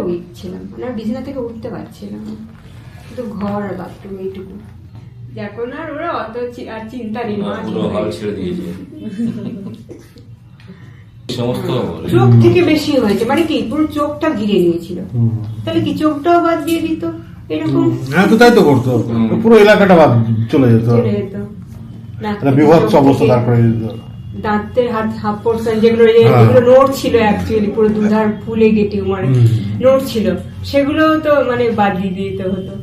Week ছিলাম, মানে আমি বিছানা থেকে উঠতে পারছিলাম না, শুধু ঘর আর বাথরুম এইটুকু। এখন আর ওরা অত আর চিন্তা নেই, মা ছেড়ে দিয়েছে। সমস্ত চোখ থেকে বেশি হয়েছে, মানে কি পুরো চোখটা ঘিরে নিয়েছিল, তাহলে কি চোখটাও বাদ দিয়ে দিত এরকম। হ্যাঁ তো তাই তো করতো, পুরো এলাকাটা বাদ চলে যেত, বিভৎস অবস্থা। তারপরে দাঁতের হাফ পোর্শন যেগুলো নোট ছিল, অ্যাকচুয়ালি পুরো দুধার ফুলে গেটে মানে নোট ছিল, সেগুলো তো মানে বাদ দিয়ে দিতে হতো।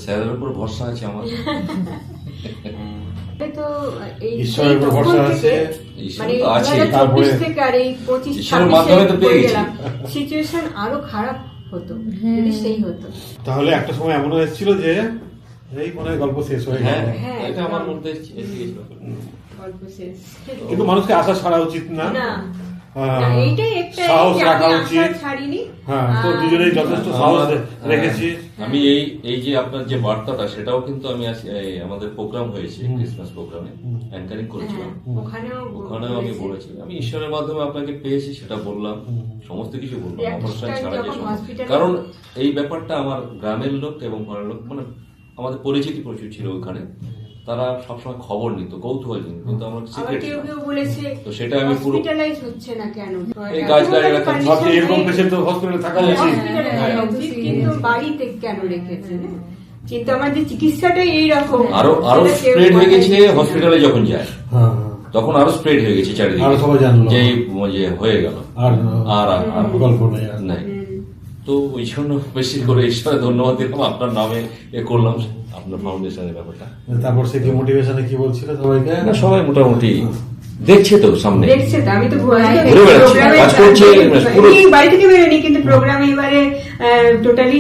স্যারের উপর ভরসা আছে আমার। তো এই ঈশ্বরের উপর ভরসা আছে, মানে আছে, 2024 থেকে আর এই 25-26 সিচুয়েশন আরো খারাপ হতো যদি সেই হতো। তাহলে একটা সময় এমনও এসেছিল যে এই মনে হয় গল্প শেষ হয়ে গেল। হ্যাঁ, এটা আমার মধ্যে এসেছিল। গল্প শেষ। কিন্তু মানুষকে আশা ছাড়া উচিত না, এইটাই একটা সাহস রাখা উচিত। ছাড়িনি। হ্যাঁ, তো দুজনেই যথেষ্ট সাহস রেখেছি। আমি এই যে আপনার যে বার্তাটা, সেটাও কিন্তু আমি আমাদের প্রোগ্রাম হয়েছে, ক্রিসমাস প্রোগ্রামে অ্যাঙ্কারিং করেছিলাম, ওখানেও আমি বলেছি আমি ঈশ্বরের মাধ্যমে আপনাকে পেয়েছি, সেটা বললাম, সমস্ত কিছু বললাম, অনুষ্ঠান ছাড়া যে কারণ এই ব্যাপারটা আমার গ্রামের লোক এবং ঘরের লোক, মানে আমাদের পরিচিতি প্রচুর ছিল ওখানে, তারা সবসময় খবর নিত, কৌতূহল ছিল, কিন্তু আমার সিক্রেট তো সেটা আমি পুরো হচ্ছে না কেন এই গাছগাড়ি রাখা এরকম পেশেন্ট তো হসপিটালে থাকা উচিত, কিন্তু বাড়িতে কেন রেখেছে? কিন্তু আমার যে চিকিৎসাটাই এইরকম, আরো স্প্রেড হয়ে গেছে হসপিটালে যখন যায়, তখন আরো স্প্রেড হয়ে গেছে চারিদিকে, আরো সবাই জানলো যে হয়ে গেল আর গল্প নাই। তো ওই জন্য বেশি করে ঈশ্বরে ধন্যবাদ দিলাম, আপনার নামে করলাম আপনার ফাউন্ডেশনের ব্যাপারটা। তারপর সে কি মোটিভেশনে কি বলছিল সবাইকে? না, সবাই মোটামুটি দেখছে তো, সামনে দেখছে তো, আমি তো কাজ করছে, বাড়ি থেকে বেরোনি, কিন্তু প্রোগ্রামে এবারে টোটালি